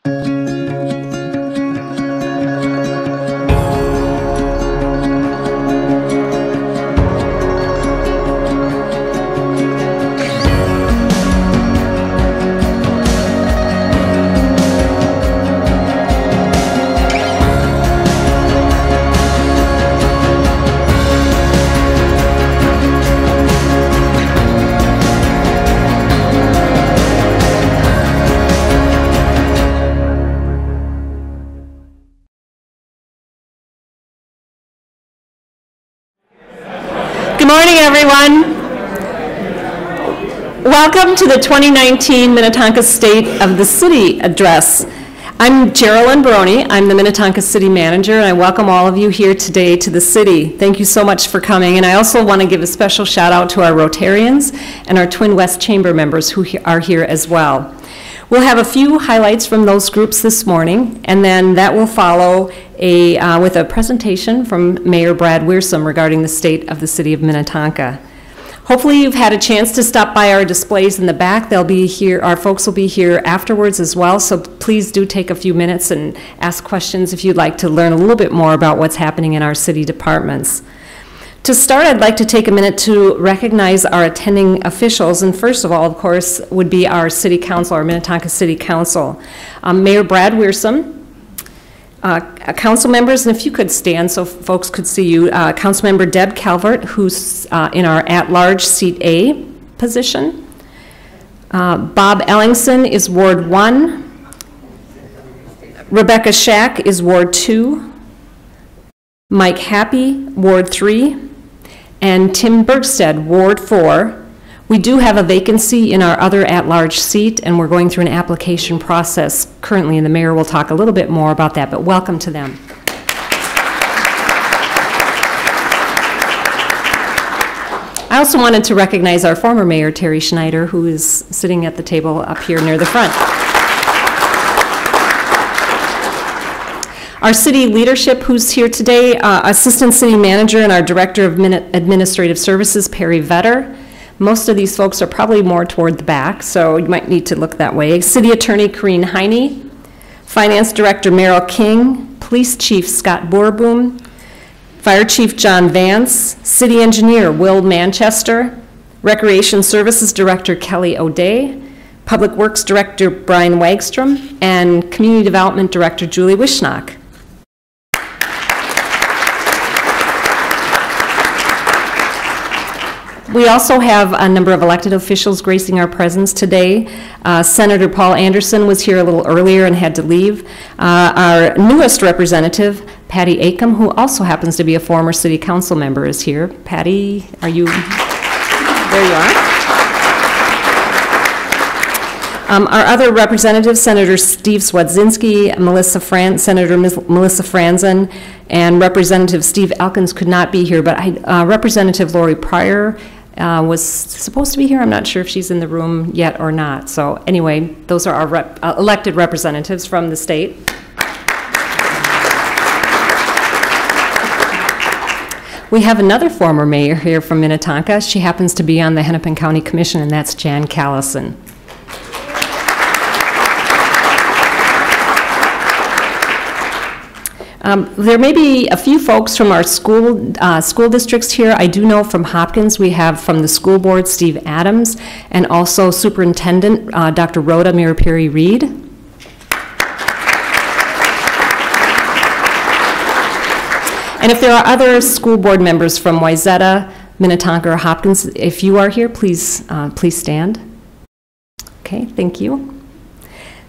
Good morning, everyone. Welcome to the 2019 Minnetonka State of the City Address. I'm Geraldine Baroni. I'm the Minnetonka City Manager, and I welcome all of you here today to the city. Thank you so much for coming, and I also want to give a special shout out to our Rotarians and our Twin West Chamber members who are here as well. We'll have a few highlights from those groups this morning, and then that will follow with a presentation from Mayor Brad Wiersum regarding the state of the city of Minnetonka. Hopefully you've had a chance to stop by our displays in the back. They'll be here, our folks will be here afterwards as well, so please do take a few minutes and ask questions if you'd like to learn a little bit more about what's happening in our city departments. To start, I'd like to take a minute to recognize our attending officials, and first of all, of course, would be our City Council, our Minnetonka City Council. Mayor Brad Wiersum, council members, and if you could stand so folks could see you, Councilmember Deb Calvert, who's in our at-large seat A position. Bob Ellingson is Ward 1. Rebecca Schack is Ward 2. Mike Happy, Ward 3. And Tim Bergstead, Ward 4. We do have a vacancy in our other at-large seat, and we're going through an application process currently, and the mayor will talk a little bit more about that, but welcome to them. I also wanted to recognize our former mayor, Terry Schneider, who is sitting at the table up here near the front. Our city leadership who's here today, Assistant City Manager and our Director of Administrative Services, Perry Vetter. Most of these folks are probably more toward the back, so you might need to look that way. City Attorney Corrine Heine, Finance Director Merrill King, Police Chief Scott Boerboom, Fire Chief John Vance, City Engineer Will Manchester, Recreation Services Director Kelly O'Day, Public Works Director Brian Wagstrom, and Community Development Director Julie Wishnock. We also have a number of elected officials gracing our presence today. Senator Paul Anderson was here a little earlier and had to leave. Our newest representative, Patty Acom, who also happens to be a former city council member, is here. Patty, are you? There you are. Our other representatives, Senator Steve Swedzinski, Senator Melissa Franzen, and Representative Steve Elkins could not be here, but Representative Lori Pryor was supposed to be here. I'm not sure if she's in the room yet or not. So anyway, those are our elected representatives from the state. We have another former mayor here from Minnetonka. She happens to be on the Hennepin County Commission, and that's Jan Callison. There may be a few folks from our school districts here. I do know from Hopkins we have from the school board Steve Adams, and also Superintendent Dr. Rhoda Mirapiri-Reed. And if there are other school board members from Wayzata, Minnetonka, or Hopkins, if you are here, please stand. Okay, thank you.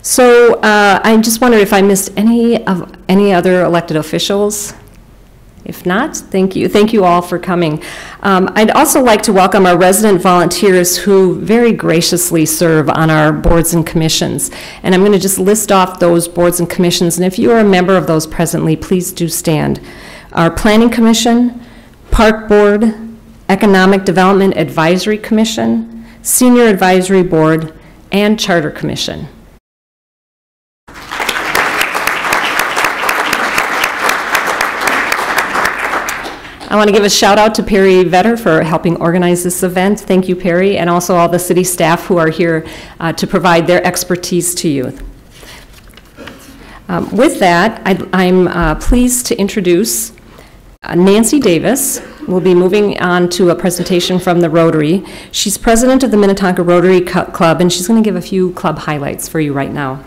So I just wondered if I missed any other elected officials. If not, thank you. Thank you all for coming. I'd also like to welcome our resident volunteers who very graciously serve on our boards and commissions. And I'm going to just list off those boards and commissions. And if you are a member of those presently, please do stand. Our Planning Commission, Park Board, Economic Development Advisory Commission, Senior Advisory Board, and Charter Commission. I want to give a shout out to Perry Vetter for helping organize this event. Thank you, Perry, and also all the city staff who are here to provide their expertise to you. With that, I'm pleased to introduce Nancy Davis. We'll be moving on to a presentation from the Rotary. She's president of the Minnetonka Rotary Club, and she's going to give a few club highlights for you right now.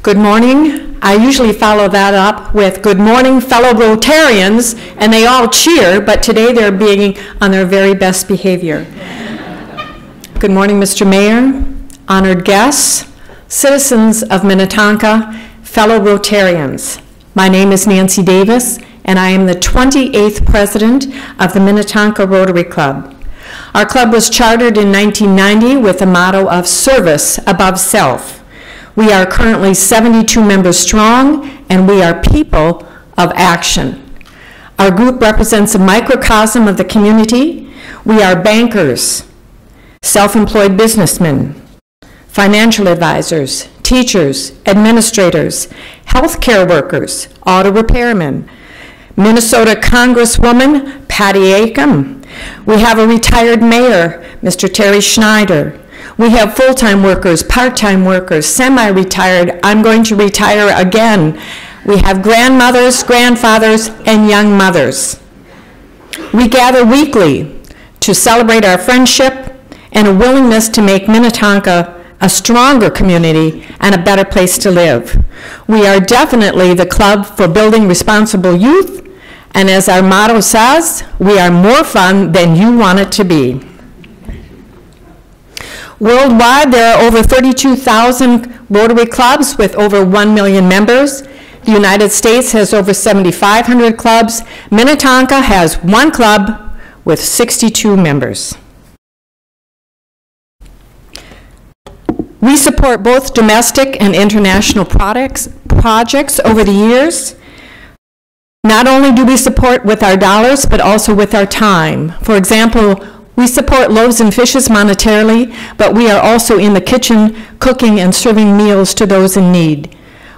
Good morning. I usually follow that up with good morning, fellow Rotarians, and they all cheer, but today they're being on their very best behavior. Good morning, Mr. Mayor, honored guests, citizens of Minnetonka, fellow Rotarians. My name is Nancy Davis, and I am the 28th president of the Minnetonka Rotary Club. Our club was chartered in 1990 with the motto of service above self. We are currently 72 members strong, and we are people of action. Our group represents a microcosm of the community. We are bankers, self-employed businessmen, financial advisors, teachers, administrators, healthcare workers, auto repairmen, Minnesota Congresswoman Patty Aiken. We have a retired mayor, Mr. Terry Schneider. We have full-time workers, part-time workers, semi-retired, I'm going to retire again. We have grandmothers, grandfathers, and young mothers. We gather weekly to celebrate our friendship and a willingness to make Minnetonka a stronger community and a better place to live. We are definitely the club for building responsible youth, and as our motto says, we are more fun than you want it to be. Worldwide, there are over 32,000 Rotary clubs with over 1 million members. The United States has over 7,500 clubs. Minnetonka has one club with 62 members. We support both domestic and international projects over the years. Not only do we support with our dollars, but also with our time. For example, we support Loaves and Fishes monetarily, but we are also in the kitchen cooking and serving meals to those in need.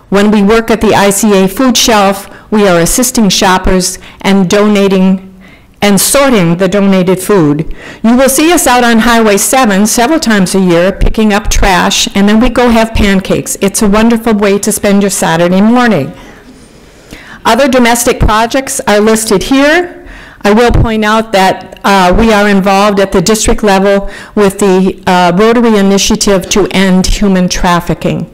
When we work at the ICA food shelf, we are assisting shoppers and donating and sorting the donated food. You will see us out on Highway 7 several times a year picking up trash, and then we go have pancakes. It's a wonderful way to spend your Saturday morning. Other domestic projects are listed here. I will point out that we are involved at the district level with the Rotary Initiative to End Human Trafficking.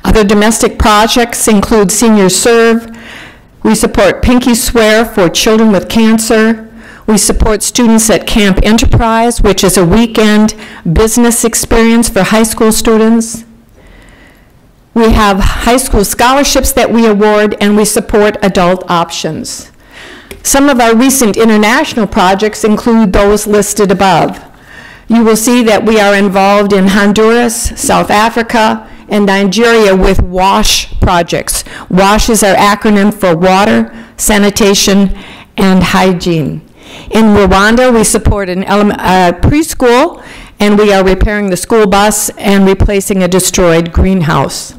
Other domestic projects include Senior Serve. We support Pinky Swear for children with cancer. We support students at Camp Enterprise, which is a weekend business experience for high school students. We have high school scholarships that we award, and we support adult options. Some of our recent international projects include those listed above. You will see that we are involved in Honduras, South Africa, and Nigeria with WASH projects. WASH is our acronym for water, sanitation, and hygiene. In Rwanda, we support an preschool, and we are repairing the school bus and replacing a destroyed greenhouse.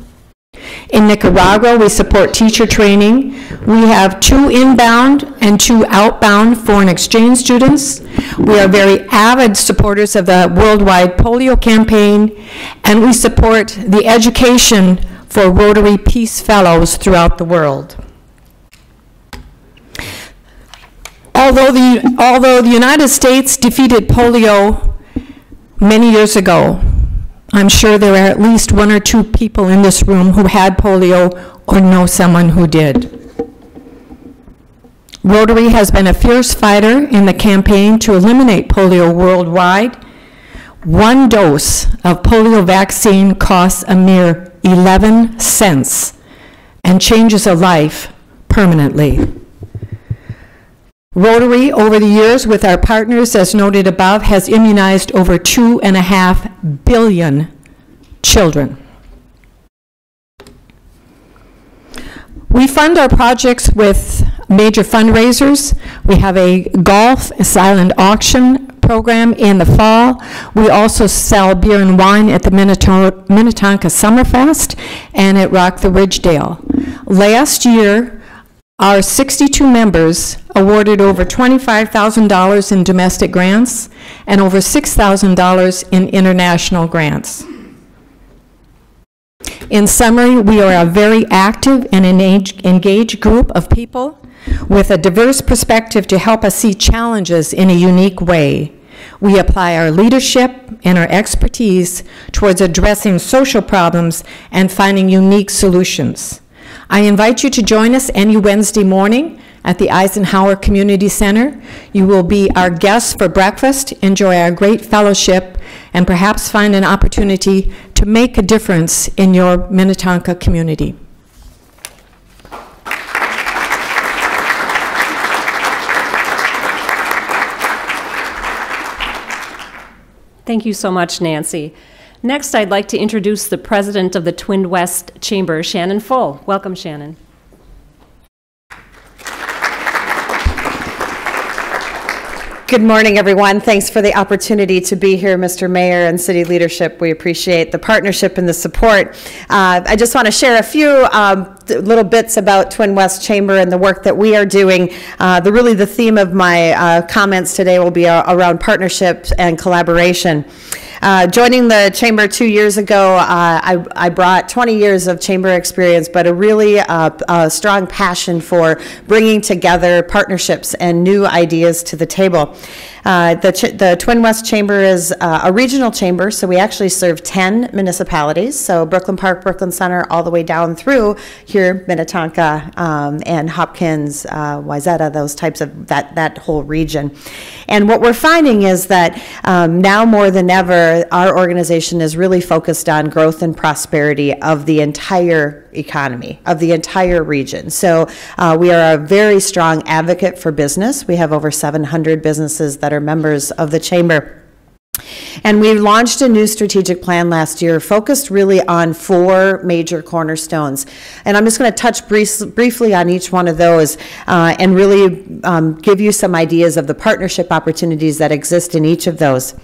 In Nicaragua, we support teacher training. We have 2 inbound and 2 outbound foreign exchange students. We are very avid supporters of the worldwide polio campaign, and we support the education for Rotary Peace Fellows throughout the world. Although the United States defeated polio many years ago, I'm sure there are at least 1 or 2 people in this room who had polio or know someone who did. Rotary has been a fierce fighter in the campaign to eliminate polio worldwide. 1 dose of polio vaccine costs a mere 11 cents and changes a life permanently. Rotary, over the years with our partners, as noted above, has immunized over 2.5 billion children. We fund our projects with major fundraisers. We have a golf silent auction program in the fall. We also sell beer and wine at the Minnetonka Summerfest and at Rock the Ridgedale. Last year, Our 62 members awarded over $25,000 in domestic grants and over $6,000 in international grants. In summary, we are a very active and engaged group of people with a diverse perspective to help us see challenges in a unique way. We apply our leadership and our expertise towards addressing social problems and finding unique solutions. I invite you to join us any Wednesday morning at the Eisenhower Community Center. You will be our guests for breakfast, enjoy our great fellowship, and perhaps find an opportunity to make a difference in your Minnetonka community. Thank you so much, Nancy. Next, I'd like to introduce the president of the Twin West Chamber, Shannon Full. Welcome, Shannon. Good morning, everyone. Thanks for the opportunity to be here, Mr. Mayor and city leadership. We appreciate the partnership and the support. I just want to share a few little bits about Twin West Chamber and the work that we are doing. Really the theme of my comments today will be around partnership and collaboration. Joining the Chamber 2 years ago, I brought 20 years of Chamber experience, but a really strong passion for bringing together partnerships and new ideas to the table. The Twin West Chamber is a regional chamber, so we actually serve 10 municipalities, so Brooklyn Park, Brooklyn Center, all the way down through here, Minnetonka, and Hopkins, Wayzata, those types of, that whole region. And what we're finding is that now more than ever, our organization is really focused on growth and prosperity of the entire economy, of the entire region. So we are a very strong advocate for business. We have over 700 businesses that are members of the Chamber. And we launched a new strategic plan last year focused really on 4 major cornerstones. And I'm just going to touch briefly on each one of those and really give you some ideas of the partnership opportunities that exist in each of those.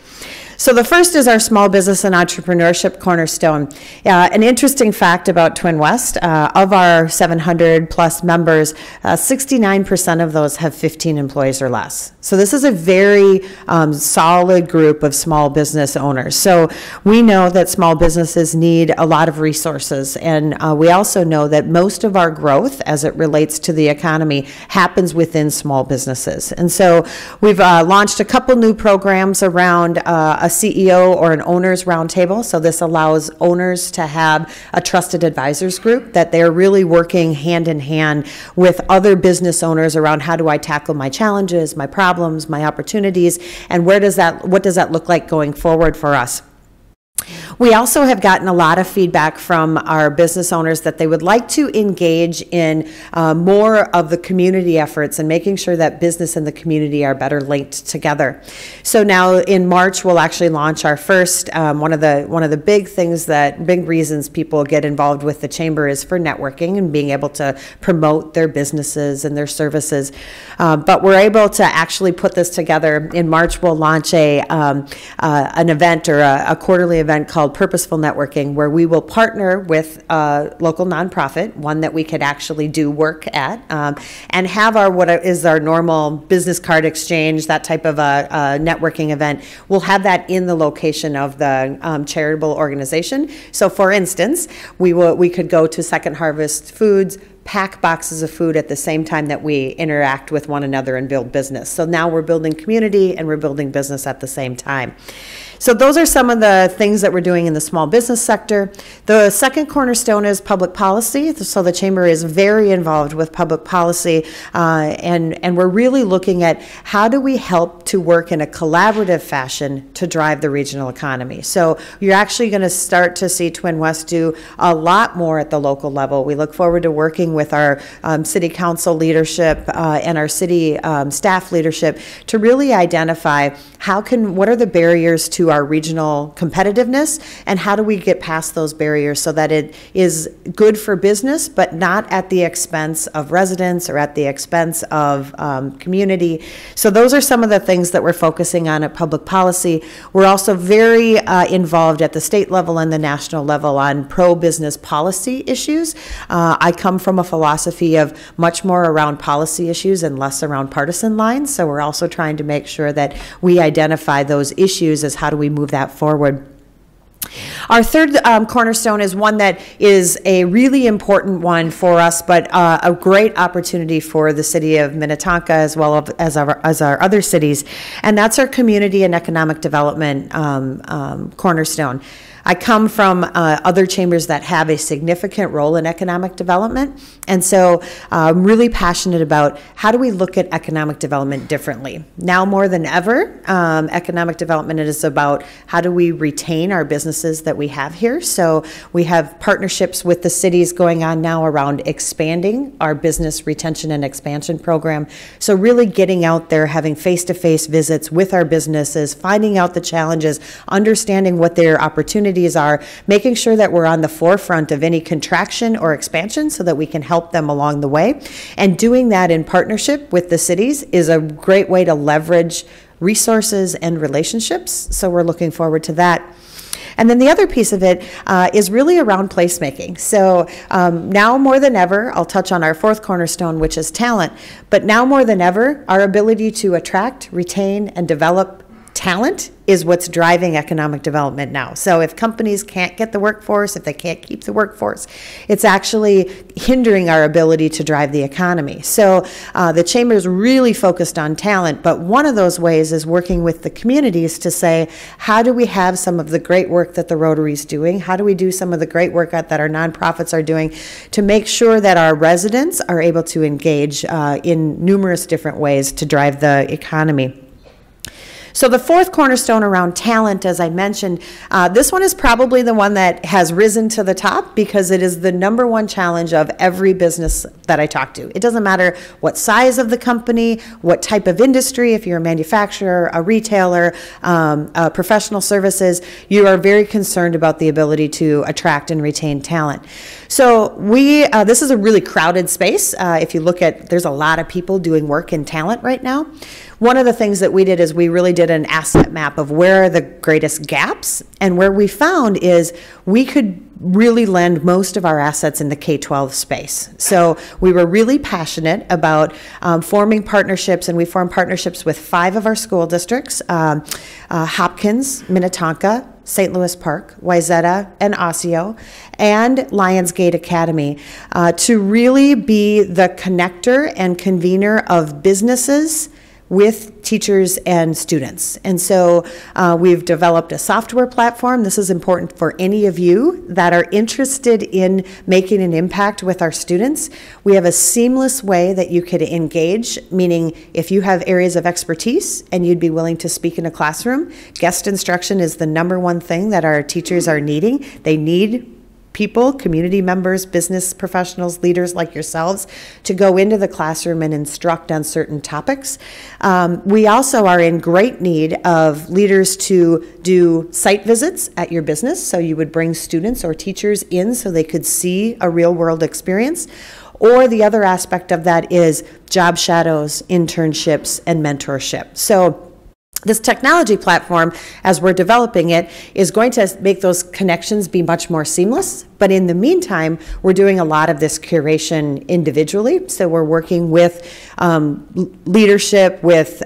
So the first is our small business and entrepreneurship cornerstone. An interesting fact about Twin West, of our 700 plus members, 69% of those have 15 employees or less. So this is a very solid group of small business owners. So we know that small businesses need a lot of resources, and we also know that most of our growth as it relates to the economy happens within small businesses. And so we've launched a couple new programs around a CEO or an owner's roundtable. So this allows owners to have a trusted advisors group that they're really working hand in hand with other business owners around how do I tackle my challenges, my problems, my opportunities, and what does that look like going forward for us. We also have gotten a lot of feedback from our business owners that they would like to engage in more of the community efforts and making sure that business and the community are better linked together. So now in March, we'll actually launch our first, one of the big reasons people get involved with the Chamber is for networking and being able to promote their businesses and their services. But we're able to actually put this together. In March, we'll launch an event or a quarterly event called Purposeful Networking, where we will partner with a local nonprofit, one that we could actually do work at, and have what is our normal business card exchange, that type of a networking event. We'll have that in the location of the charitable organization. So for instance, we could go to Second Harvest Foods, pack boxes of food at the same time that we interact with one another and build business. So now we're building community and we're building business at the same time. So those are some of the things that we're doing in the small business sector. The second cornerstone is public policy. So the Chamber is very involved with public policy, and we're really looking at how do we help to work in a collaborative fashion to drive the regional economy. So you're actually going to start to see Twin West do a lot more at the local level. We look forward to working with our city council leadership and our city staff leadership to really identify what are the barriers to to our regional competitiveness, and how do we get past those barriers so that it is good for business, but not at the expense of residents or at the expense of community. So those are some of the things that we're focusing on at public policy. We're also very involved at the state level and the national level on pro-business policy issues. I come from a philosophy of much more around policy issues and less around partisan lines, so we're also trying to make sure that we identify those issues as how do we move that forward. Our third cornerstone is one that is a really important one for us, but a great opportunity for the city of Minnetonka as well as our other cities, and that's our community and economic development cornerstone. I come from other chambers that have a significant role in economic development, and so I'm really passionate about how do we look at economic development differently. Now more than ever, economic development is about how do we retain our businesses that we have here. So we have partnerships with the cities going on now around expanding our business retention and expansion program. So really getting out there, having face-to-face visits with our businesses, finding out the challenges, understanding what their opportunities are, making sure that we're on the forefront of any contraction or expansion so that we can help them along the way. And doing that in partnership with the cities is a great way to leverage resources and relationships. So we're looking forward to that. And then the other piece of it is really around placemaking. So now more than ever, I'll touch on our fourth cornerstone, which is talent, but now more than ever, our ability to attract, retain, and develop talent is what's driving economic development now. So if companies can't get the workforce, if they can't keep the workforce, it's actually hindering our ability to drive the economy. So the chamber is really focused on talent, but one of those ways is working with the communities to say, how do we have some of the great work that the Rotary is doing? How do we do some of the great work that our nonprofits are doing to make sure that our residents are able to engage in numerous different ways to drive the economy? So the fourth cornerstone around talent, as I mentioned, this one is probably the one that has risen to the top because it is the #1 challenge of every business that I talk to. It doesn't matter what size of the company, what type of industry, if you're a manufacturer, a retailer, professional services, you are very concerned about the ability to attract and retain talent. So this is a really crowded space. If you look at, there's a lot of people doing work in talent right now. One of the things that we did is we really did an asset map of where are the greatest gaps, and where we found is we could really lend most of our assets in the K-12 space. So we were really passionate about forming partnerships, and we formed partnerships with 5 of our school districts, Hopkins, Minnetonka, St. Louis Park, Wayzata, and Osseo, and Lionsgate Academy, to really be the connector and convener of businesses with teachers and students. And so we've developed a software platform. This is important for any of you that are interested in making an impact with our students. We have a seamless way that you could engage, meaning if you have areas of expertise and you'd be willing to speak in a classroom, guest instruction is the #1 thing that our teachers are needing. They need people, community members, business professionals, leaders like yourselves, to go into the classroom and instruct on certain topics. We also are in great need of leaders to do site visits at your business, so you would bring students or teachers in so they could see a real-world experience. Or the other aspect of that is job shadows, internships, and mentorship. So this technology platform, as we're developing it, is going to make those connections be much more seamless. But in the meantime, we're doing a lot of this curation individually. So we're working with leadership, with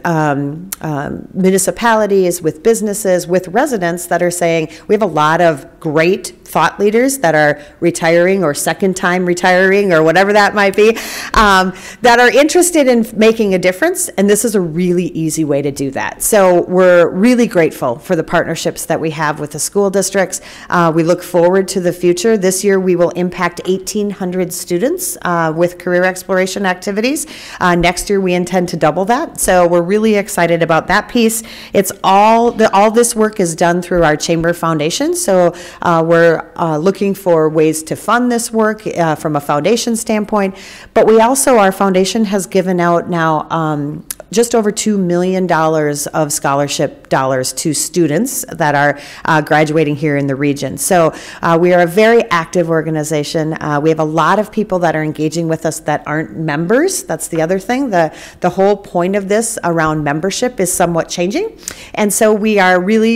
municipalities, with businesses, with residents that are saying, we have a lot of great thought leaders that are retiring or second time retiring or whatever that might be, that are interested in making a difference. And this is a really easy way to do that. So we're really grateful for the partnerships that we have with the school districts. We look forward to the future. This year we will impact 1,800 students with career exploration activities. Next year we intend to double that. So we're really excited about that piece. It's all this work is done through our Chamber Foundation. So we're looking for ways to fund this work from a foundation standpoint. But we also, our foundation has given out now just over $2 million of scholarship dollars to students that are graduating here in the region. So we are a very active organization. We have a lot of people that are engaging with us that aren't members. That's the other thing. The whole point of this around membership is somewhat changing. And so we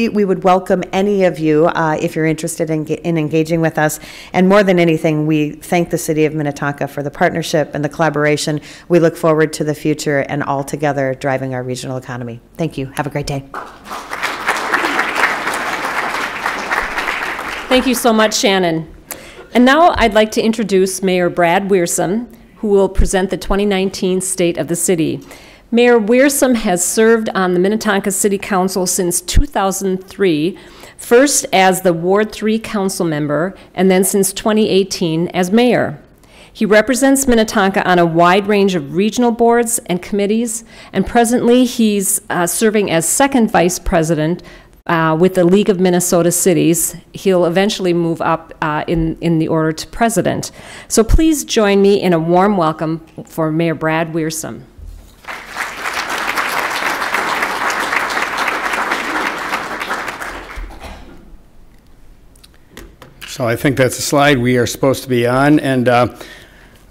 would welcome any of you if you're interested in engaging with us. And more than anything, we thank the City of Minnetonka for the partnership and the collaboration. We look forward to the future and all together driving our regional economy. Thank you. Have a great day. Thank you so much, Shannon. And now I'd like to introduce Mayor Brad Wiersum, who will present the 2019 State of the City. Mayor Wiersum has served on the Minnetonka City Council since 2003, first as the Ward 3 council member, and then since 2018 as mayor. He represents Minnetonka on a wide range of regional boards and committees, and presently he's serving as second vice president with the League of Minnesota Cities. He'll eventually move up in the order to president. So please join me in a warm welcome for Mayor Brad Wiersum. So I think that's a slide we are supposed to be on, and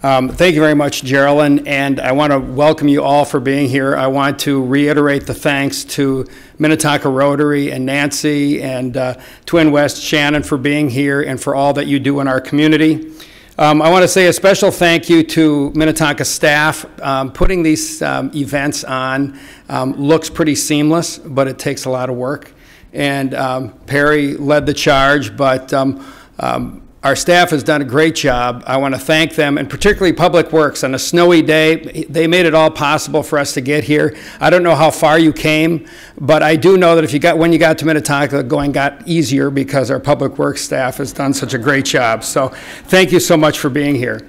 thank you very much, Geraldine, and I want to welcome you all for being here. I want to reiterate the thanks to Minnetonka Rotary and Nancy and Twin West Shannon for being here and for all that you do in our community. I want to say a special thank you to Minnetonka staff. Putting these events on looks pretty seamless, but it takes a lot of work. And Perry led the charge, but our staff has done a great job. I want to thank them, and particularly Public Works. On a snowy day, they made it all possible for us to get here. I don't know how far you came, but I do know that when you got to Minnetonka, going got easier because our Public Works staff has done such a great job. So thank you so much for being here.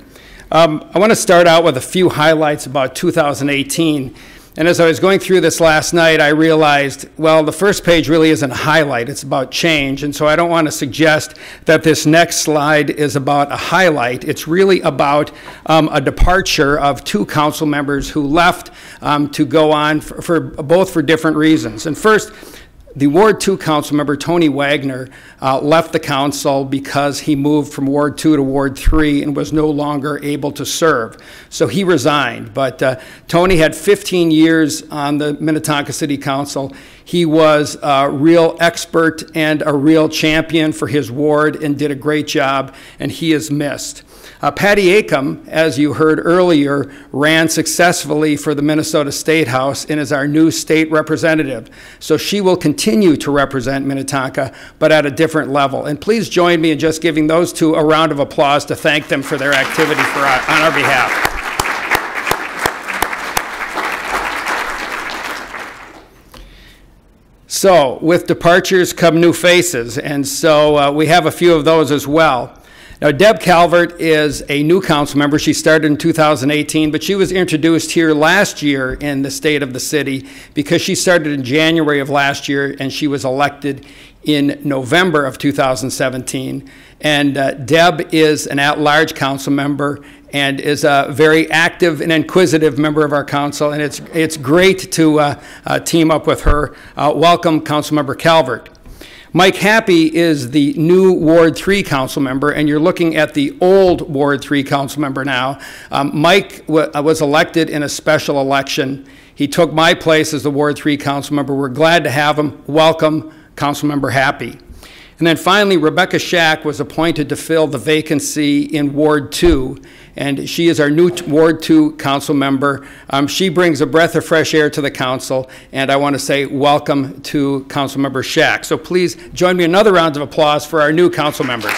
I want to start out with a few highlights about 2018. And as I was going through this last night, I realized, well, the first page really isn't a highlight, it's about change. And so I don't want to suggest that this next slide is about a highlight. It's really about a departure of two council members who left to go on both for different reasons. And first, the Ward 2 council member, Tony Wagner, left the council because he moved from Ward 2 to Ward 3 and was no longer able to serve. So he resigned. But Tony had 15 years on the Minnetonka City Council. He was a real expert and a real champion for his ward and did a great job, and he is missed. Patty Acom, as you heard earlier, ran successfully for the Minnesota State House and is our new state representative. So she will continue to represent Minnetonka, but at a different level. And please join me in just giving those two a round of applause to thank them for their activity on our behalf. So with departures come new faces, and so we have a few of those as well. Now, Deb Calvert is a new council member. She started in 2018, but she was introduced here last year in the state of the city because she started in January of last year, and she was elected in November of 2017. And Deb is an at-large council member and is a very active and inquisitive member of our council, and it's great to team up with her. Welcome, Councilmember Calvert. Mike Happy is the new Ward 3 council member, and you're looking at the old Ward 3 council member now. Mike was elected in a special election. He took my place as the Ward 3 council member. We're glad to have him. Welcome, Councilmember Happy. And then finally, Rebecca Schack was appointed to fill the vacancy in Ward 2, and she is our new Ward 2 council member. She brings a breath of fresh air to the council, and I want to say welcome to Councilmember Schack. So please join me in another round of applause for our new council members.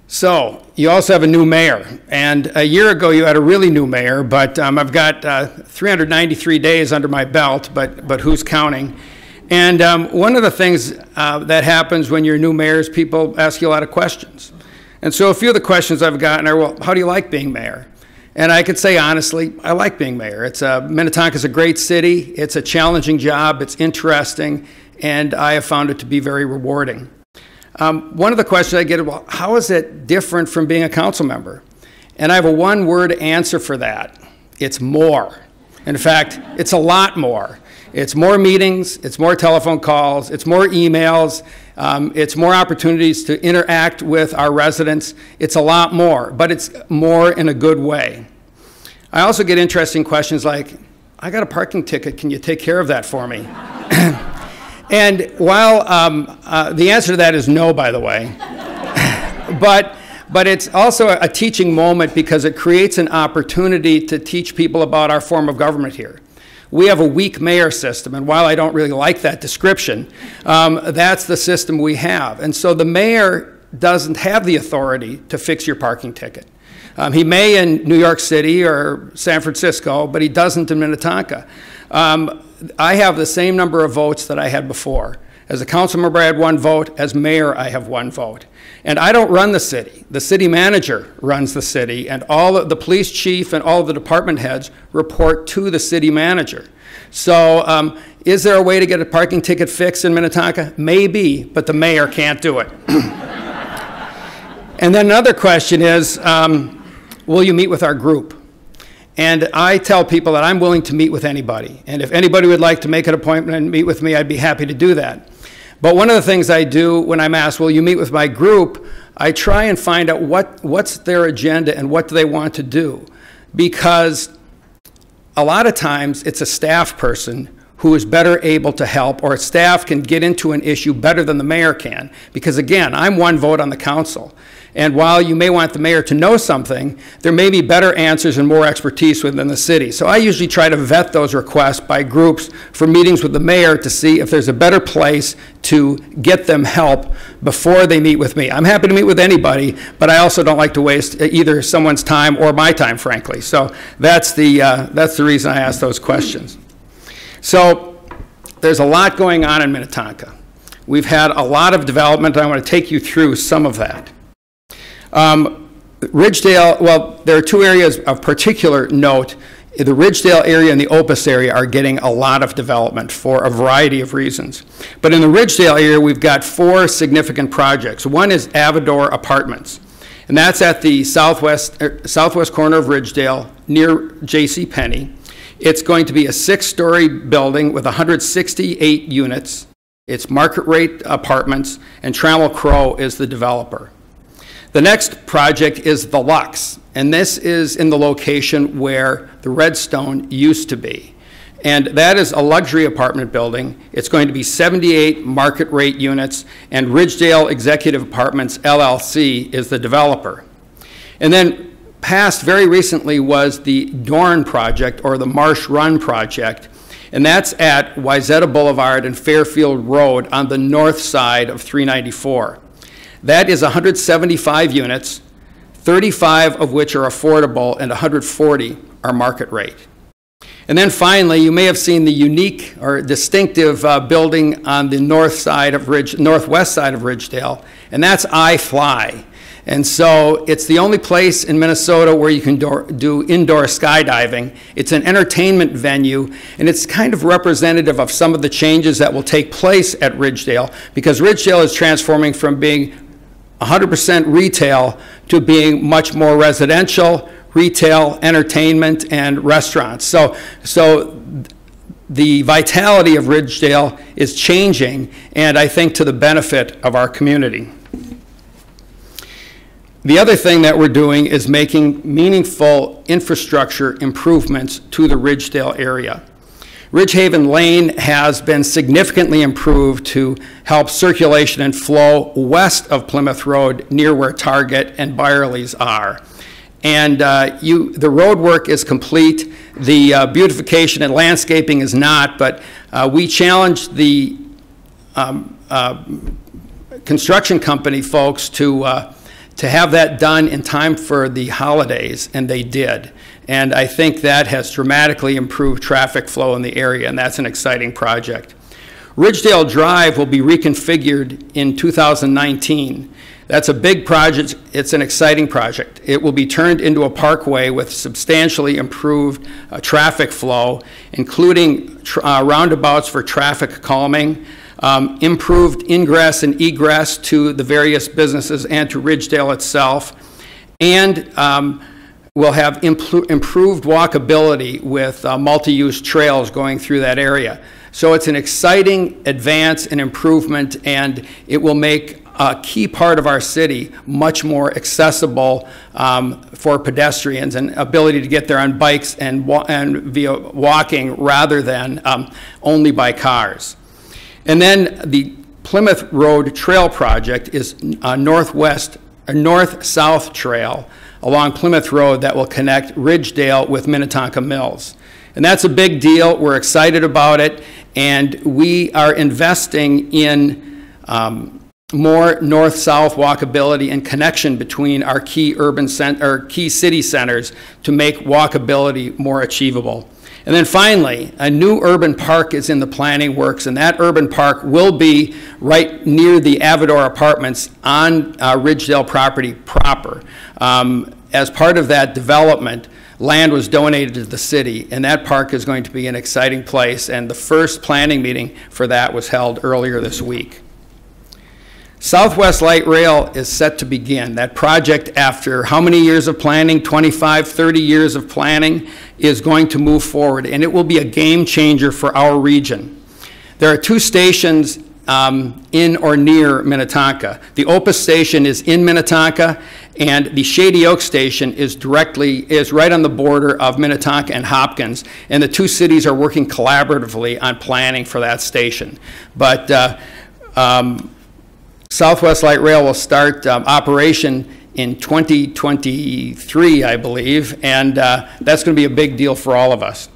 So, you also have a new mayor, and a year ago you had a really new mayor, but I've got 393 days under my belt, but who's counting? And one of the things that happens when you're new mayor is people ask you a lot of questions. And so a few of the questions I've gotten are, well, how do you like being mayor? And I could say honestly, I like being mayor. Minnetonka's a great city, it's a challenging job, it's interesting, and I have found it to be very rewarding. One of the questions I get is, well, how is it different from being a council member? And I have a one-word answer for that. It's more. In fact, it's a lot more. It's more meetings, it's more telephone calls, it's more emails, it's more opportunities to interact with our residents. It's a lot more, but it's more in a good way. I also get interesting questions like, I got a parking ticket, can you take care of that for me? And while the answer to that is no, by the way, but it's also a teaching moment because it creates an opportunity to teach people about our form of government here. We have a weak mayor system, and while I don't really like that description, that's the system we have. And so the mayor doesn't have the authority to fix your parking ticket. He may in New York City or San Francisco, but he doesn't in Minnetonka. I have the same number of votes that I had before. As a council member, I had 1 vote. As mayor, I have 1 vote. And I don't run the city. The city manager runs the city, and all of the police chief and all of the department heads report to the city manager. So is there a way to get a parking ticket fixed in Minnetonka? Maybe, but the mayor can't do it. And then another question is, will you meet with our group? And I tell people that I'm willing to meet with anybody. And if anybody would like to make an appointment and meet with me, I'd be happy to do that. But one of the things I do when I'm asked, will you meet with my group, I try and find out what's their agenda and what do they want to do. Because a lot of times it's a staff person who is better able to help, or staff can get into an issue better than the mayor can. Because again, I'm 1 vote on the council. And while you may want the mayor to know something, there may be better answers and more expertise within the city. So I usually try to vet those requests by groups for meetings with the mayor to see if there's a better place to get them help before they meet with me. I'm happy to meet with anybody, but I also don't like to waste either someone's time or my time, frankly. So that's the reason I ask those questions. So there's a lot going on in Minnetonka. We've had a lot of development, and I want to take you through some of that. Ridgedale, well, there are 2 areas of particular note. The Ridgedale area and the OPUS area are getting a lot of development for a variety of reasons. But in the Ridgedale area, we've got 4 significant projects. One is Avador Apartments, and that's at the southwest corner of Ridgedale near J.C. Penney. It's going to be a 6-story building with 168 units. It's market rate apartments, and Trammell Crow is the developer. The next project is the Lux, and this is in the location where the Redstone used to be. And that is a luxury apartment building. It's going to be 78 market rate units, and Ridgedale Executive Apartments LLC is the developer. And then passed very recently was the Dorn project, or the Marsh Run project, and that's at Wayzata Boulevard and Fairfield Road on the north side of 394. That is 175 units, 35 of which are affordable and 140 are market rate. And then finally, you may have seen the unique or distinctive building on the northwest side of Ridgedale, and that's iFly. And so it's the only place in Minnesota where you can do indoor skydiving. It's an entertainment venue, and it's kind of representative of some of the changes that will take place at Ridgedale, because Ridgedale is transforming from being 100% retail to being much more residential, retail, entertainment, and restaurants. So the vitality of Ridgedale is changing, and I think to the benefit of our community. The other thing that we're doing is making meaningful infrastructure improvements to the Ridgedale area. Ridgehaven Lane has been significantly improved to help circulation and flow west of Plymouth Road near where Target and Byerly's are. And the road work is complete. The beautification and landscaping is not, but we challenged the construction company folks to have that done in time for the holidays, and they did. And I think that has dramatically improved traffic flow in the area, and that's an exciting project. Ridgedale Drive will be reconfigured in 2019. That's a big project. It's an exciting project. It will be turned into a parkway with substantially improved traffic flow, including roundabouts for traffic calming, improved ingress and egress to the various businesses and to Ridgedale itself, and we'll have improved walkability with multi-use trails going through that area. So it's an exciting advance and improvement, and it will make a key part of our city much more accessible for pedestrians, and ability to get there on bikes and via walking rather than only by cars. And then the Plymouth Road Trail Project is a north-south trail along Plymouth Road that will connect Ridgedale with Minnetonka Mills. And that's a big deal. We're excited about it, and we are investing in more north-south walkability and connection between our key key city centers to make walkability more achievable. And then finally, a new urban park is in the planning works, and that urban park will be right near the Avador Apartments on Ridgedale property proper. As part of that development, land was donated to the city, and that park is going to be an exciting place, and the first planning meeting for that was held earlier this week. Southwest Light Rail is set to begin. That project, after how many years of planning, 25, 30 years of planning, is going to move forward, and it will be a game changer for our region. There are two stations in or near Minnetonka. The OPUS station is in Minnetonka, and the Shady Oak station is right on the border of Minnetonka and Hopkins, and the two cities are working collaboratively on planning for that station. But Southwest Light Rail will start operation in 2023, I believe, and that's going to be a big deal for all of us.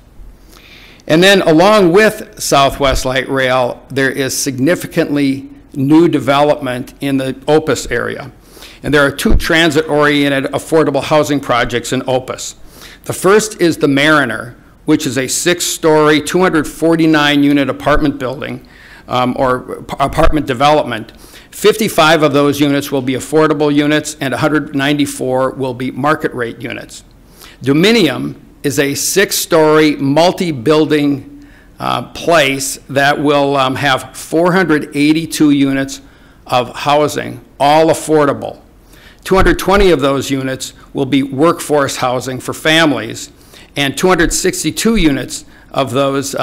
And then along with Southwest Light Rail, there is significantly new development in the OPUS area. And there are two transit-oriented affordable housing projects in OPUS. The first is the Mariner, which is a 6-story, 249-unit apartment building or apartment development. 55 of those units will be affordable units, and 194 will be market rate units. Dominium is a 6-story, multi-building place that will have 482 units of housing, all affordable. 220 of those units will be workforce housing for families, and 262 units of those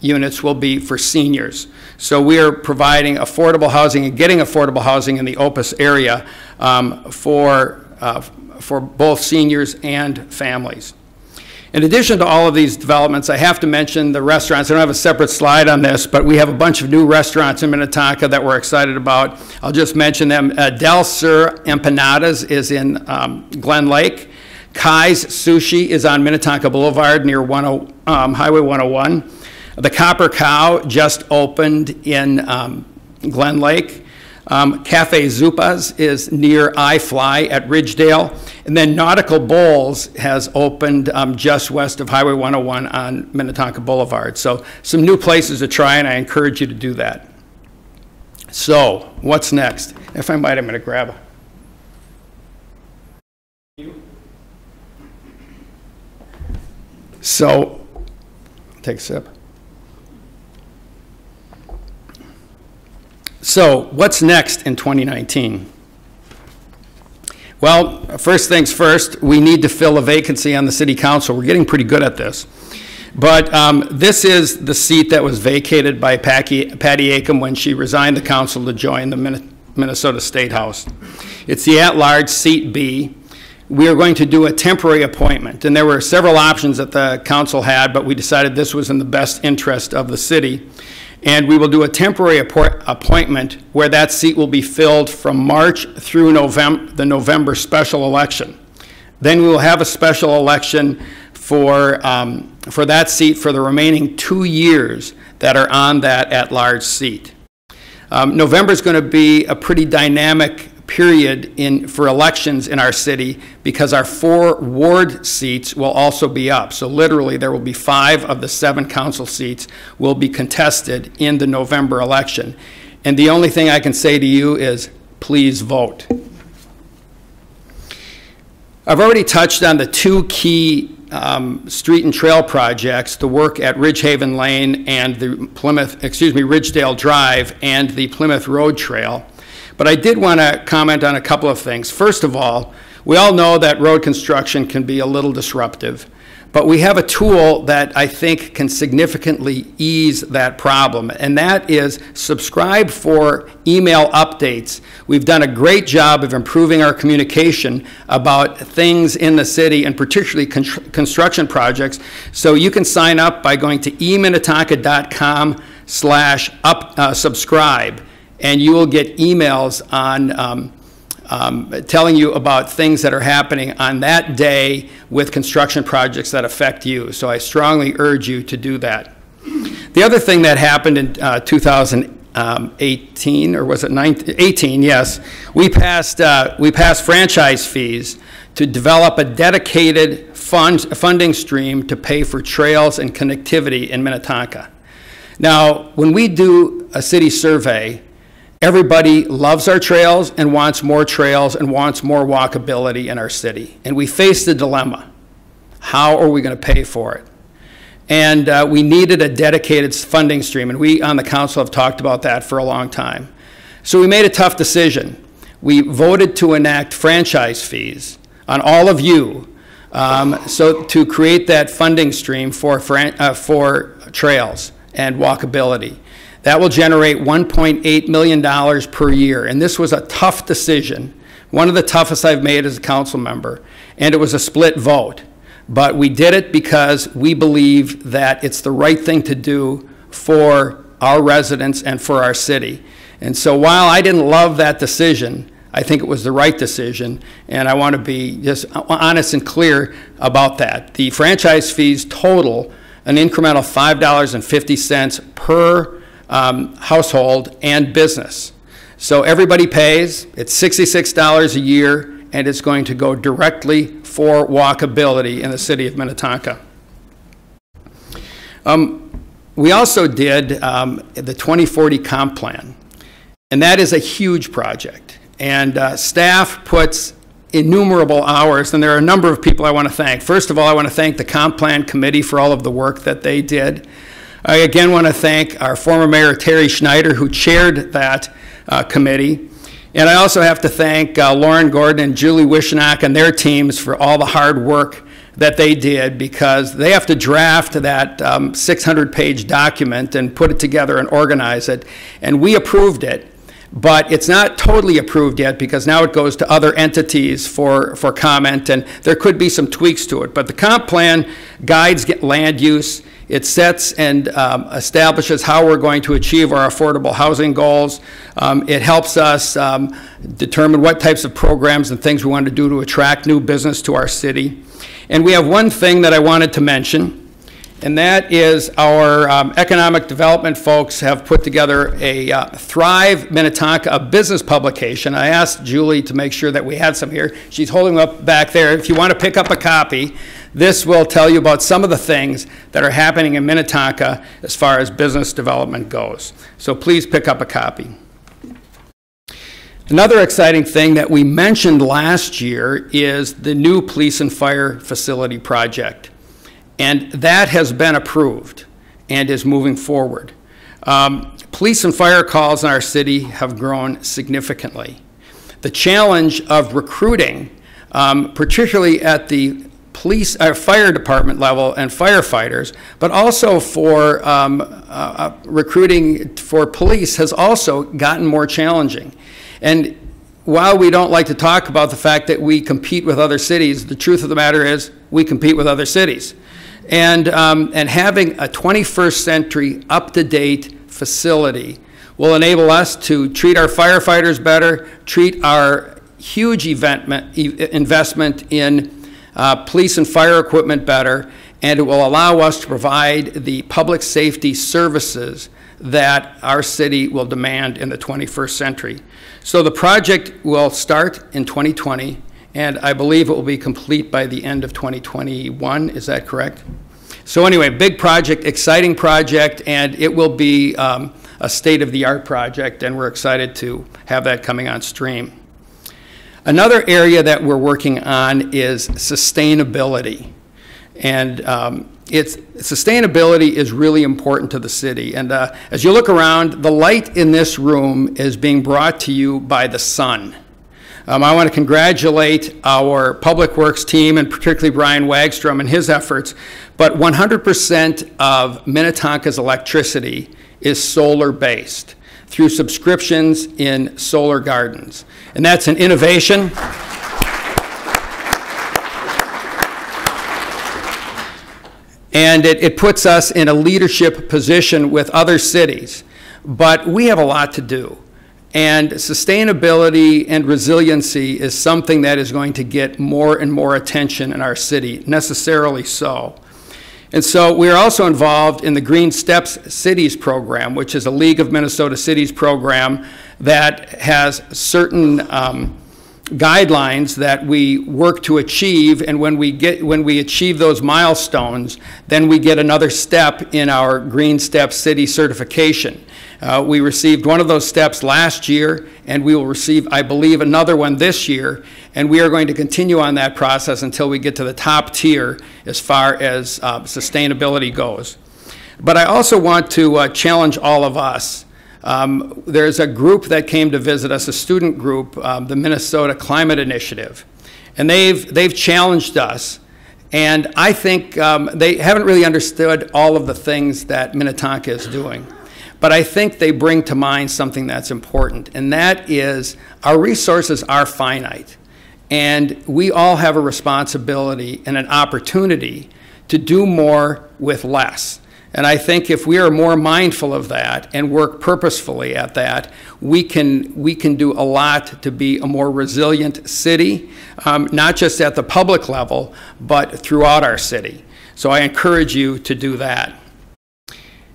units will be for seniors. So we are providing affordable housing and getting affordable housing in the OPUS area for both seniors and families. In addition to all of these developments, I have to mention the restaurants. I don't have a separate slide on this, but we have a bunch of new restaurants in Minnetonka that we're excited about. I'll just mention them. Del Sur Empanadas is in Glen Lake. Kai's Sushi is on Minnetonka Boulevard near Highway 101. The Copper Cow just opened in Glen Lake. Cafe Zupas is near iFly at Ridgedale. And then Nautical Bowls has opened just west of Highway 101 on Minnetonka Boulevard. So some new places to try, and I encourage you to do that. So what's next? If I might, I'm going to grab So take a sip. So what's next in 2019? Well, first things first, we need to fill a vacancy on the city council. We're getting pretty good at this. But this is the seat that was vacated by Patty Acom when she resigned the council to join the Minnesota State House. It's the at-large seat B. We are going to do a temporary appointment, and there were several options that the council had, but we decided this was in the best interest of the city. And we will do a temporary appointment where that seat will be filled from March through the November special election. Then we will have a special election for that seat for the remaining 2 years that are on that at-large seat. November is going to be a pretty dynamic period for elections in our city because our 4 ward seats will also be up. So literally there will be 5 of the 7 council seats will be contested in the November election. And the only thing I can say to you is please vote. I've already touched on the 2 key street and trail projects, the work at Ridgehaven Lane and the Ridgedale Drive and the Plymouth Road Trail. But I did want to comment on a couple of things. First of all, we all know that road construction can be a little disruptive, but we have a tool that I think can significantly ease that problem, and that is subscribe for email updates. We've done a great job of improving our communication about things in the city, and particularly construction projects. So you can sign up by going to eminnetonka.com/subscribe, and you will get emails on telling you about things that are happening on that day with construction projects that affect you. So I strongly urge you to do that. The other thing that happened in 2018, or was it 18? Yes, we passed franchise fees to develop a dedicated funding stream to pay for trails and connectivity in Minnetonka. Now, when we do a city survey, everybody loves our trails and wants more walkability in our city. And we face the dilemma. How are we going to pay for it? And we needed a dedicated funding stream, and we on the council have talked about that for a long time. So we made a tough decision. We voted to enact franchise fees on all of you, so to create that funding stream for trails and walkability. That will generate $1.8 million per year, and this was a tough decision, one of the toughest I've made as a council member, and it was a split vote. But we did it because we believe that it's the right thing to do for our residents and for our city. And so while I didn't love that decision, I think it was the right decision, and I want to be just honest and clear about that. The franchise fees total an incremental $5.50 per household and business. So everybody pays. It's $66 a year, and it's going to go directly for walkability in the city of Minnetonka. We also did the 2040 comp plan, and that is a huge project. And staff puts innumerable hours, and there are a number of people I want to thank. First of all, I want to thank the comp plan committee for all of the work that they did. I again want to thank our former mayor, Terry Schneider, who chaired that committee. And I also have to thank Lauren Gordon and Julie Wishnock and their teams for all the hard work that they did, because they have to draft that 600-page document and put it together and organize it. And we approved it, but it's not totally approved yet, because now it goes to other entities for comment, and there could be some tweaks to it. But the comp plan guides land use. It sets and establishes how we're going to achieve our affordable housing goals. It helps us determine what types of programs and things we want to do to attract new business to our city. And we have one thing that I wanted to mention, and that is our economic development folks have put together a Thrive Minnetonka, a business publication. I asked Julie to make sure that we had some here. She's holding them up back there. If you want to pick up a copy, this will tell you about some of the things that are happening in Minnetonka as far as business development goes. So please pick up a copy. Another exciting thing that we mentioned last year is the new police and fire facility project. And that has been approved and is moving forward. Police and fire calls in our city have grown significantly. The challenge of recruiting, particularly at the police or fire department level and firefighters, but also for recruiting for police, has also gotten more challenging. And while we don't like to talk about the fact that we compete with other cities, the truth of the matter is we compete with other cities. And having a 21st century up-to-date facility will enable us to treat our firefighters better, treat our huge investment in police and fire equipment better, and it will allow us to provide the public safety services that our city will demand in the 21st century. So the project will start in 2020, and I believe it will be complete by the end of 2021. Is that correct? So anyway, big project, exciting project, and it will be a state-of-the-art project, and we're excited to have that coming on stream. Another area that we're working on is sustainability. And sustainability is really important to the city. And as you look around, the light in this room is being brought to you by the sun. I want to congratulate our Public Works team, and particularly Brian Wagstrom and his efforts, but 100% of Minnetonka's electricity is solar-based through subscriptions in solar gardens. And that's an innovation. And it puts us in a leadership position with other cities. But we have a lot to do. And sustainability and resiliency is something that is going to get more and more attention in our city, necessarily so. And so we are also involved in the Green Steps Cities program, which is a League of Minnesota Cities program that has certain guidelines that we work to achieve, and when we achieve those milestones, then we get another step in our Green Steps City certification. We received one of those steps last year, and we will receive, I believe, another one this year, and we are going to continue on that process until we get to the top tier as far as sustainability goes. But I also want to challenge all of us. There's a group that came to visit us, a student group, the Minnesota Climate Initiative, and they've challenged us, and I think they haven't really understood all of the things that Minnetonka is doing. But I think they bring to mind something that's important, and that is our resources are finite, and we all have a responsibility and an opportunity to do more with less. And I think if we are more mindful of that and work purposefully at that, we can do a lot to be a more resilient city, not just at the public level, but throughout our city. So I encourage you to do that.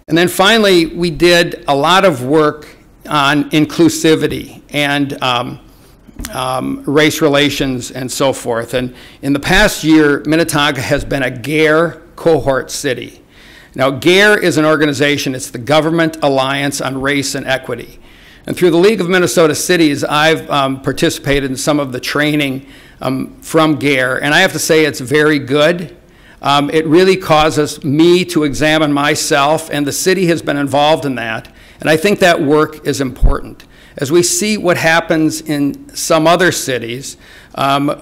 And then finally, we did a lot of work on inclusivity and race relations and so forth. And in the past year, Minnetonka has been a GARE cohort city. Now, GARE is an organization, it's the Government Alliance on Race and Equity. And through the League of Minnesota Cities, I've participated in some of the training from GARE, and I have to say it's very good. It really causes me to examine myself, and the city has been involved in that, and I think that work is important. As we see what happens in some other cities,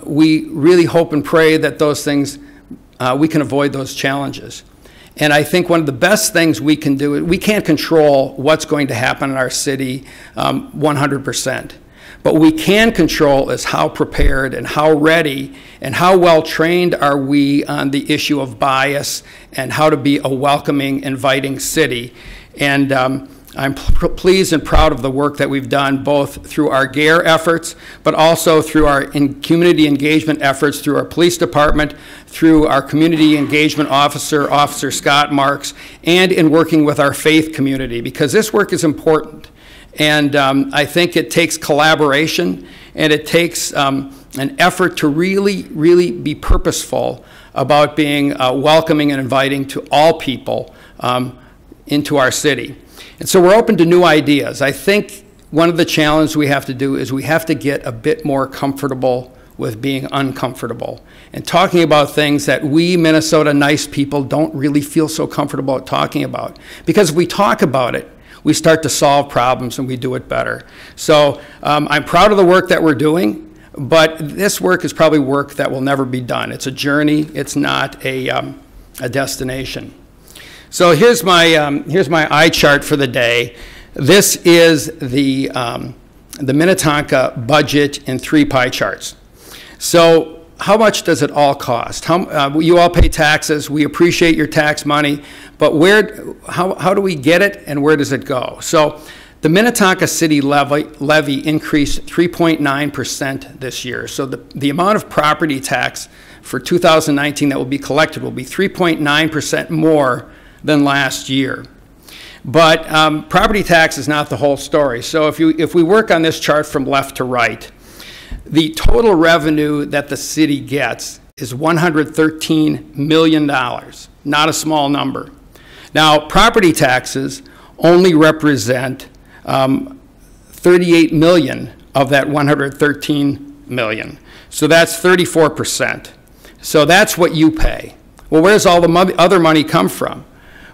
we really hope and pray that those things, we can avoid those challenges. And I think one of the best things we can do, we can't control what's going to happen in our city 100%. But we can control is how prepared and how ready and how well trained are we on the issue of bias and how to be a welcoming, inviting city. And I'm pleased and proud of the work that we've done both through our GARE efforts, but also through our community engagement efforts through our police department, through our community engagement officer, Officer Scott Marks, and in working with our faith community, because this work is important. And I think it takes collaboration, and it takes an effort to really, really be purposeful about being welcoming and inviting to all people into our city. And so we're open to new ideas. I think one of the challenges we have to do is we have to get a bit more comfortable with being uncomfortable and talking about things that we Minnesota nice people don't really feel so comfortable talking about. Because if we talk about it, we start to solve problems and we do it better. So I'm proud of the work that we're doing, but this work is probably work that will never be done. It's a journey, it's not a destination. So here's my eye chart for the day. This is the Minnetonka budget in 3 pie charts. So how much does it all cost? You all pay taxes, we appreciate your tax money, but how do we get it and where does it go? So the Minnetonka City levy increased 3.9% this year. So the amount of property tax for 2019 that will be collected will be 3.9% more than last year. But property tax is not the whole story. So if we work on this chart from left to right, the total revenue that the city gets is $113 million, not a small number. Now, property taxes only represent 38 million of that 113 million. So that's 34%. So that's what you pay. Well, where's all the other money come from?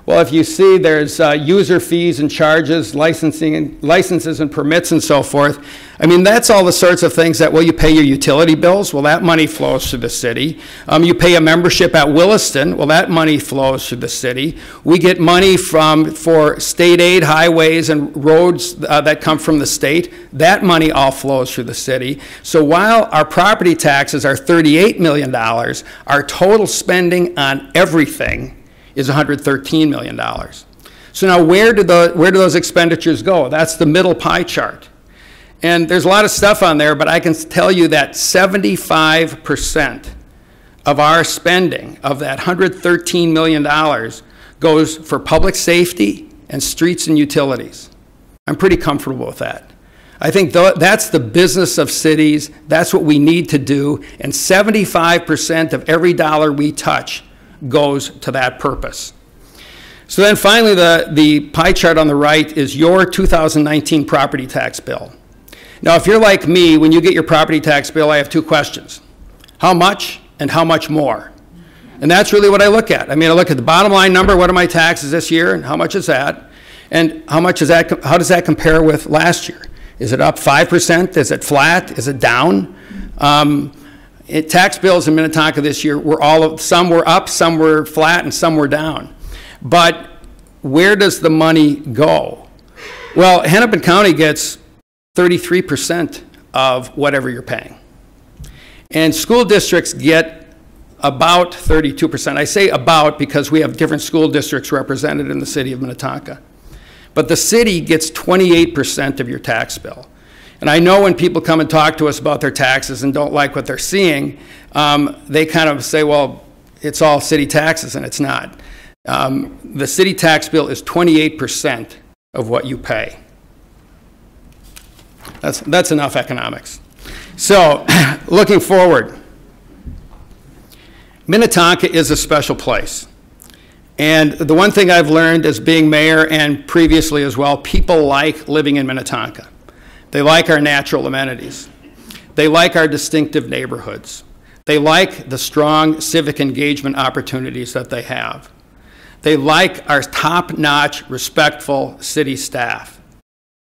Well, if you see, there's user fees and charges, licenses and permits and so forth. I mean, that's all the sorts of things that, well, you pay your utility bills. Well, that money flows through the city. You pay a membership at Williston. Well, that money flows through the city. We get money for state aid, highways, and roads that come from the state. That money all flows through the city. So while our property taxes are $38 million, our total spending on everything is $113 million. So now where do those expenditures go? That's the middle pie chart. And there's a lot of stuff on there, but I can tell you that 75% of our spending, of that $113 million, goes for public safety and streets and utilities. I'm pretty comfortable with that. I think that's the business of cities. That's what we need to do. And 75% of every dollar we touch goes to that purpose. So then finally, the pie chart on the right is your 2019 property tax bill. Now, if you're like me, when you get your property tax bill, I have two questions. How much and how much more? And that's really what I look at. I mean, I look at the bottom line number, what are my taxes this year, and how much is that? And how does that compare with last year? Is it up 5%? Is it flat? Is it down? Tax bills in Minnetonka this year some were up, some were flat, and some were down. But where does the money go? Well, Hennepin County gets 33% of whatever you're paying. And school districts get about 32%. I say about because we have different school districts represented in the city of Minnetonka. But the city gets 28% of your tax bill. And I know when people come and talk to us about their taxes and don't like what they're seeing, they kind of say, well, it's all city taxes, and it's not. The city tax bill is 28% of what you pay. That's enough economics. So, looking forward, Minnetonka is a special place. And the one thing I've learned as being mayor and previously as well, people like living in Minnetonka. They like our natural amenities. They like our distinctive neighborhoods. They like the strong civic engagement opportunities that they have. They like our top-notch, respectful city staff.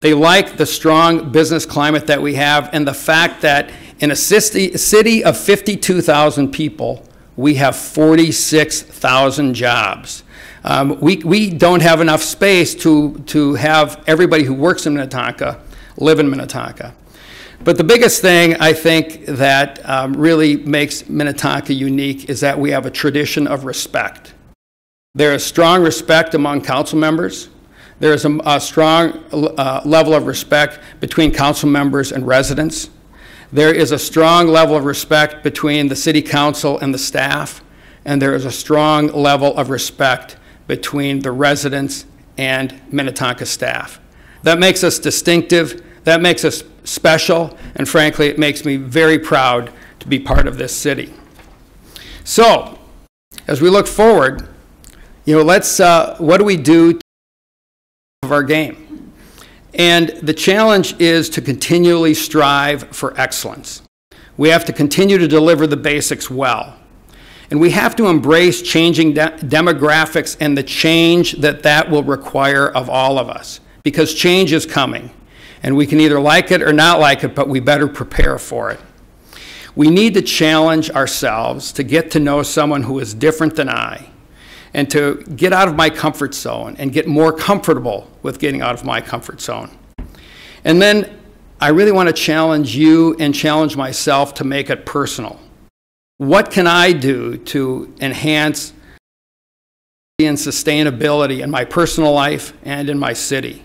They like the strong business climate that we have and the fact that in a city of 52,000 people, we have 46,000 jobs. We don't have enough space to have everybody who works in Minnetonka live in Minnetonka. But the biggest thing I think that really makes Minnetonka unique is that we have a tradition of respect. There is strong respect among council members. There is a strong level of respect between council members and residents. There is a strong level of respect between the city council and the staff. And there is a strong level of respect between the residents and Minnetonka staff. That makes us distinctive. That makes us special, and frankly, it makes me very proud to be part of this city. So, as we look forward, what do we do to improve our game? And the challenge is to continually strive for excellence. We have to continue to deliver the basics well. And we have to embrace changing demographics and the change that will require of all of us, because change is coming. And we can either like it or not like it, but we better prepare for it. We need to challenge ourselves to get to know someone who is different than I, and to get out of my comfort zone and get more comfortable with getting out of my comfort zone. And then I really want to challenge you and challenge myself to make it personal. What can I do to enhance and sustainability in my personal life and in my city?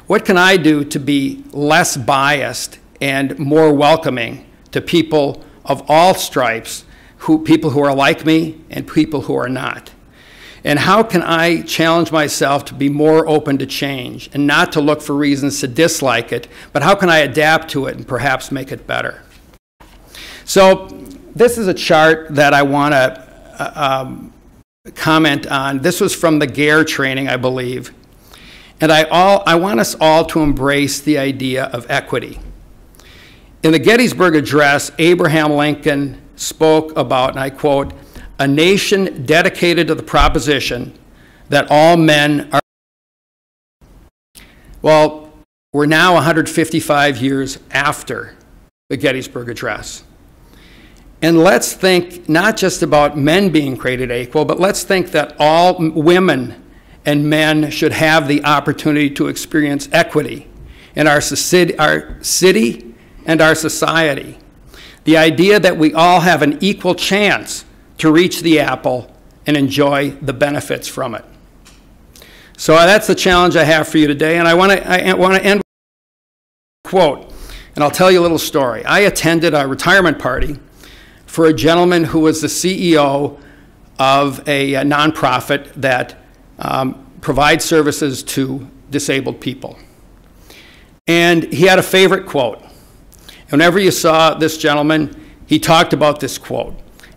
What can I do to be less biased and more welcoming to people of all stripes, people who are like me and people who are not? And how can I challenge myself to be more open to change and not to look for reasons to dislike it, but how can I adapt to it and perhaps make it better? So this is a chart that I want to comment on. This was from the GARE training, I believe. And I want us all to embrace the idea of equity. In the Gettysburg Address, Abraham Lincoln spoke about, and I quote, a nation dedicated to the proposition that all men are. Well, we're now 155 years after the Gettysburg Address. And let's think not just about men being created equal, but let's think that all women and men should have the opportunity to experience equity in our city and our society. The idea that we all have an equal chance to reach the apple and enjoy the benefits from it. So that's the challenge I have for you today, and I want to end with a quote, and I'll tell you a little story. I attended a retirement party for a gentleman who was the CEO of a nonprofit that provides services to disabled people. And he had a favorite quote. Whenever you saw this gentleman, he talked about this quote.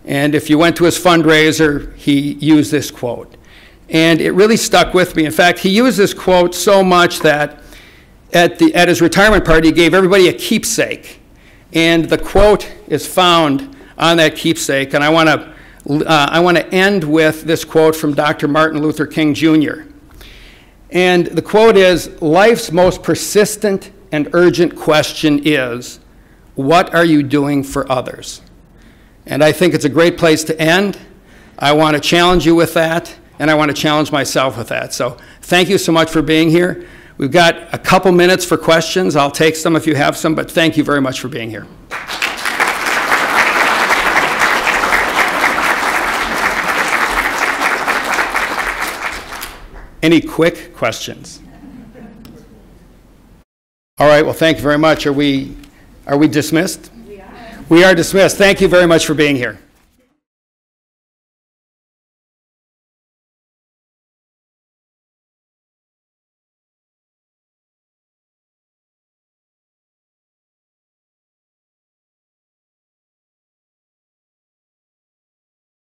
And if you went to his fundraiser, he used this quote. And it really stuck with me. In fact, he used this quote so much that at his retirement party, he gave everybody a keepsake. And the quote is found on that keepsake. And I want to end with this quote from Dr. Martin Luther King Jr. And the quote is, "Life's most persistent and urgent question is, what are you doing for others?" And I think it's a great place to end. I want to challenge you with that, and I want to challenge myself with that. So thank you so much for being here. We've got a couple minutes for questions. I'll take some if you have some, but thank you very much for being here. Any quick questions? All right, well, thank you very much. Are we dismissed? We are dismissed. Thank you very much for being here.